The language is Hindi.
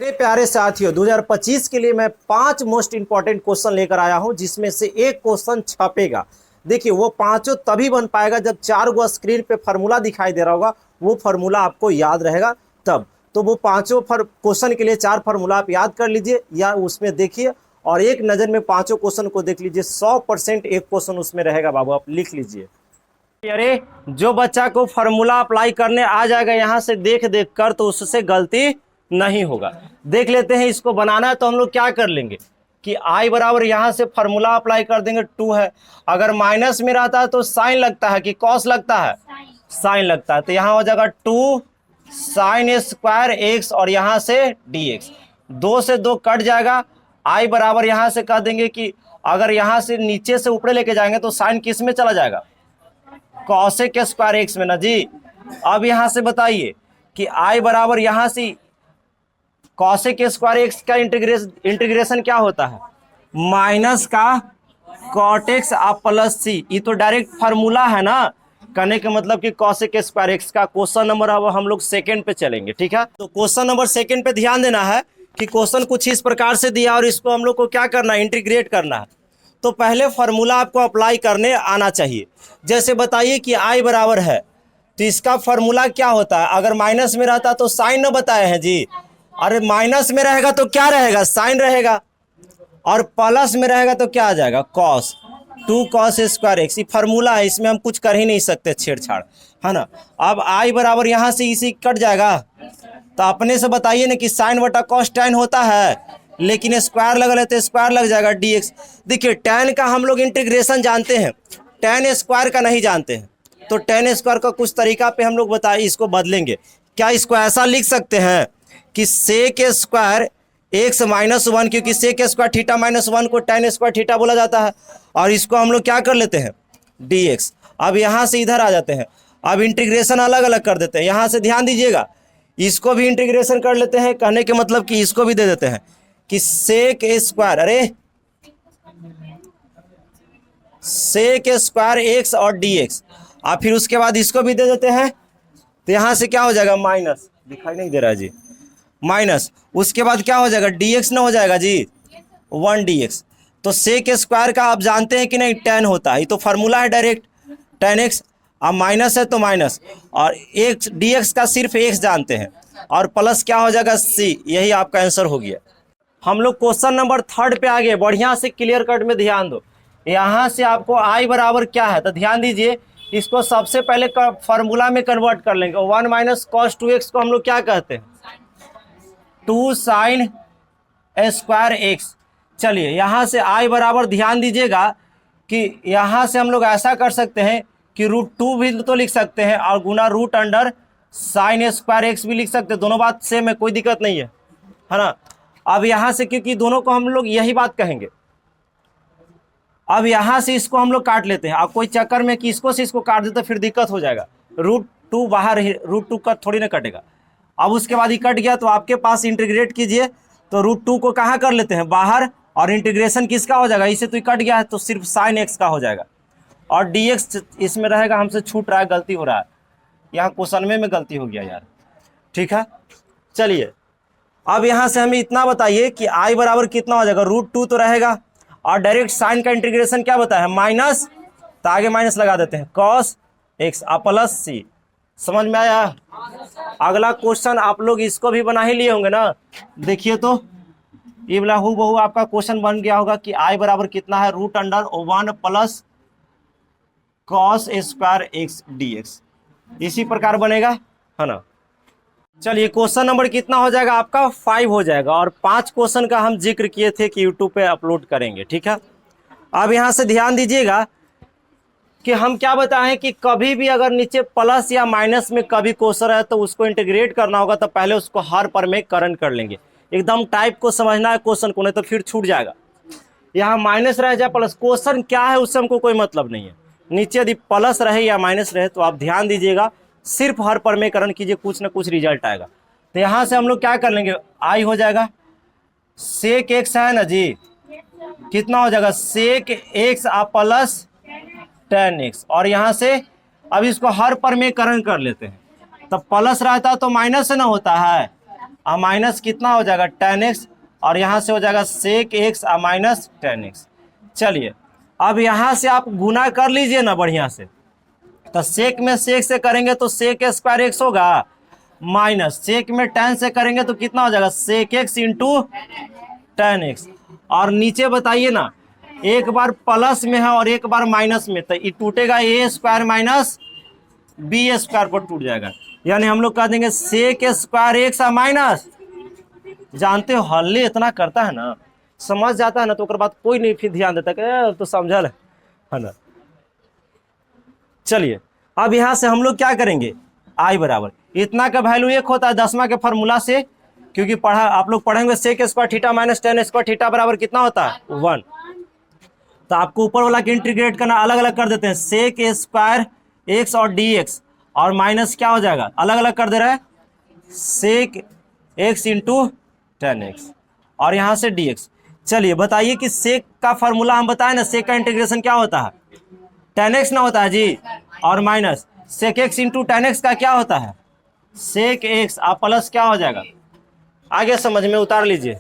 मेरे प्यारे साथियों 2025 के लिए मैं 5 मोस्ट इंपॉर्टेंट क्वेश्चन लेकर आया हूं, जिसमें से एक क्वेश्चन छपेगा। देखिए वो पांचों तभी बन पाएगा जब 4 गो स्क्रीन पे फार्मूला दिखाई दे रहा होगा, वो फार्मूला आपको याद रहेगा तब। तो वो पांचों क्वेश्चन के लिए 4 फार्मूला आप याद कर लीजिए या उसमें देखिए और एक नज़र में पांचों क्वेश्चन को देख लीजिए। 100% एक क्वेश्चन उसमें रहेगा बाबू, आप लिख लीजिए। अरे जो बच्चा को फार्मूला अप्लाई करने आ जाएगा यहाँ से देख देख कर, तो उससे गलती नहीं होगा। देख लेते हैं, इसको बनाना है तो हम लोग क्या कर लेंगे कि आई बराबर यहाँ से फार्मूला अप्लाई कर देंगे 2 है। अगर माइनस में रहता है तो साइन लगता है कि कॉस लगता है, साइन लगता है। तो यहाँ हो जाएगा 2 साइन स्क्वायर एक्स और यहाँ से डी एक्स, 2 से 2 कट जाएगा। आई बराबर यहाँ से कह देंगे कि अगर यहाँ से नीचे से ऊपर लेके जाएंगे तो साइन किस में चला जाएगा, कॉसेक स्क्वायर एक्स में ना जी। अब यहां से बताइए कि आई बराबर यहां से कॉसेक स्क्वायर एक्स का इंटीग्रेशन क्या होता है, माइनस का कॉट एक्स आप प्लस सी। ये तो डायरेक्ट फार्मूला है ना, कहने के मतलब कि कॉसेक स्क्वायर एक्स का। क्वेश्चन नंबर अब हम लोग सेकंड पे चलेंगे, ठीक है। तो क्वेश्चन नंबर सेकंड पे ध्यान देना है कि क्वेश्चन कुछ इस प्रकार से दिया और इसको हम लोग को क्या करना है, इंटीग्रेट करना है। तो पहले फार्मूला आपको अप्लाई करने आना चाहिए। जैसे बताइए कि आई बराबर है तो इसका फार्मूला क्या होता है। अगर माइनस में रहता तो साइन न बताए हैं जी, अरे माइनस में रहेगा तो क्या रहेगा, साइन रहेगा, और प्लस में रहेगा तो क्या आ जाएगा, कॉस। 2 कॉस स्क्वायर एक्स, ये फार्मूला है, इसमें हम कुछ कर ही नहीं सकते छेड़छाड़, है ना। अब आई बराबर यहाँ से इसी कट जाएगा तो अपने से बताइए ना कि साइन बटा कॉस टैन होता है, लेकिन स्क्वायर लगा लेते स्क्वायर लग जाएगा डी एक्स। देखिए टैन का हम लोग इंटीग्रेशन जानते हैं, टैन स्क्वायर का नहीं जानते हैं। तो टैन स्क्वायर का कुछ तरीका पे हम लोग बताइए इसको बदलेंगे। क्या इसको ऐसा लिख सकते हैं कि सेक स्क्वायर एक्स माइनस 1, क्योंकि सेक स्क्वायर थीटा माइनस 1 को टैन स्क्वायर थीटा बोला जाता है, और इसको हम लोग क्या कर लेते हैं, डी एक्स। अब यहाँ से इधर आ जाते हैं, अब इंटीग्रेशन अलग अलग कर देते हैं। यहाँ से ध्यान दीजिएगा, इसको भी इंटीग्रेशन कर लेते हैं, कहने के मतलब कि इसको भी दे देते हैं कि सेक स्क्वायर, अरे सेक स्क्वायर एक्स और डी एक्स। और फिर उसके बाद इसको भी दे देते हैं, तो यहाँ से क्या हो जाएगा, माइनस, दिखाई नहीं दे रहा है जी, माइनस। उसके बाद क्या हो जाएगा, डी एक्स ना हो जाएगा जी, 1 डी एक्स। तो सेक स्क्वायर का आप जानते हैं कि नहीं, टैन होता है, ये तो फार्मूला है डायरेक्ट, टैन एक्स। अब माइनस है तो माइनस, और एक्स डी एक्स का सिर्फ एक्स जानते हैं, और प्लस क्या हो जाएगा, सी। यही आपका आंसर हो गया। हम लोग क्वेश्चन नंबर 3 पे आ गए। बढ़िया से क्लियर कट में ध्यान दो। यहाँ से आपको आई बराबर क्या है, तो ध्यान दीजिए, इसको सबसे पहले फार्मूला में कन्वर्ट कर लेंगे। 1 माइनस कॉस 2x को हम लोग क्या कहते हैं, 2 साइन स्क्वायर एक्स। चलिए यहाँ से आई बराबर ध्यान दीजिएगा कि यहाँ से हम लोग ऐसा कर सकते हैं कि √2 भी तो लिख सकते हैं, और गुना root under sign square x भी लिख सकते हैं। दोनों बात सेम है, कोई दिक्कत नहीं है ना। अब यहाँ से क्योंकि दोनों को हम लोग यही बात कहेंगे, अब यहाँ से इसको हम लोग काट लेते हैं। अब कोई चक्कर में कि इसको से इसको काट देते फिर दिक्कत हो जाएगा, √2 बाहर, √2 का थोड़ी ना कटेगा। अब उसके बाद ये कट गया तो आपके पास इंटीग्रेट कीजिए, तो √2 को कहाँ कर लेते हैं, बाहर, और इंटीग्रेशन किसका हो जाएगा, इसे तो कट गया है तो सिर्फ साइन एक्स का हो जाएगा, और डी एक्स इसमें रहेगा। हमसे छूट रहा है, गलती हो रहा है, यहाँ क्वेश्चन में गलती हो गया यार, ठीक है। चलिए अब यहाँ से हमें इतना बताइए कि आई बराबर कितना हो जाएगा, √2 तो रहेगा, और डायरेक्ट साइन का इंटीग्रेशन क्या बताया है, माइनस, तो आगे माइनस लगा देते हैं, कॉस एक्स प्लस सी। समझ में आया। अगला क्वेश्चन आप लोग इसको भी बना ही लिए होंगे ना। देखिए तो ये वाला हूबहू आपका क्वेश्चन बन गया होगा कि आई बराबर कितना है, √1 plus cos square x D x. इसी प्रकार बनेगा, है ना। चलिए क्वेश्चन नंबर कितना हो जाएगा आपका, 5 हो जाएगा, और 5 क्वेश्चन का हम जिक्र किए थे कि यूट्यूब पे अपलोड करेंगे, ठीक है। अब यहाँ से ध्यान दीजिएगा कि हम क्या बताएं कि कभी भी अगर नीचे प्लस या माइनस में कभी क्वेश्चन है तो उसको इंटीग्रेट करना होगा, तो पहले उसको हर पर में करंट कर लेंगे। एकदम टाइप को समझना है क्वेश्चन को, नहीं तो फिर छूट जाएगा। यहाँ माइनस रहे या प्लस, क्वेश्चन क्या है उससे हमको कोई मतलब नहीं है। नीचे यदि प्लस रहे या माइनस रहे तो आप ध्यान दीजिएगा, सिर्फ हर पर में करंट कीजिए, कुछ ना कुछ रिजल्ट आएगा। तो यहाँ से हम लोग क्या कर लेंगे, आई हो जाएगा सेक एक्स है ना जी, कितना हो जाएगा, sec x plus tan x, और यहाँ से अब इसको हर पर में करंट कर लेते हैं। तब प्लस रहता तो माइनस से ना होता है, और माइनस कितना हो जाएगा tan x, और यहाँ से हो जाएगा sec x और माइनस tan x। चलिए अब यहाँ से आप गुना कर लीजिए ना बढ़िया से, तो सेक में सेक से करेंगे तो सेक स्क्वायर एक्स होगा, माइनस सेक में tan से करेंगे तो कितना हो जाएगा sec x into tan x। और नीचे बताइए ना, एक बार प्लस में है और एक बार माइनस में, तो ये टूटेगा ए स्क्वायर माइनस बी स्क्वायर पर टूट जाएगा, यानी हम लोग कह देंगे सेक स्क्वायर एक्स और माइनस। जानते हो हल्ले इतना करता है ना, समझ जाता है ना, तो ओकर बाद कोई नहीं फिर ध्यान देता कि तो समझल है ना। चलिए अब यहाँ से हम लोग क्या करेंगे, आई बराबर इतना का वैल्यू 1 होता है 10वां के फार्मूला से, क्योंकि पढ़ा आप लोग पढ़ेंगे sec square theta minus tan square theta बराबर कितना होता है 1। तो आपको ऊपर वाला के इंटीग्रेट करना अलग अलग कर देते हैं, सेक स्क्वायर एक्स और डी एक्स, और माइनस क्या हो जाएगा अलग अलग कर दे रहा है sec x into tan x, और यहाँ से डी एक्स। चलिए बताइए कि सेक का फार्मूला हम बताएं ना, सेक का इंटीग्रेशन क्या होता है tan x ना होता है जी, और minus sec x into tan x का क्या होता है सेक एक्स, आप प्लस क्या हो जाएगा, आगे समझ में उतार लीजिए।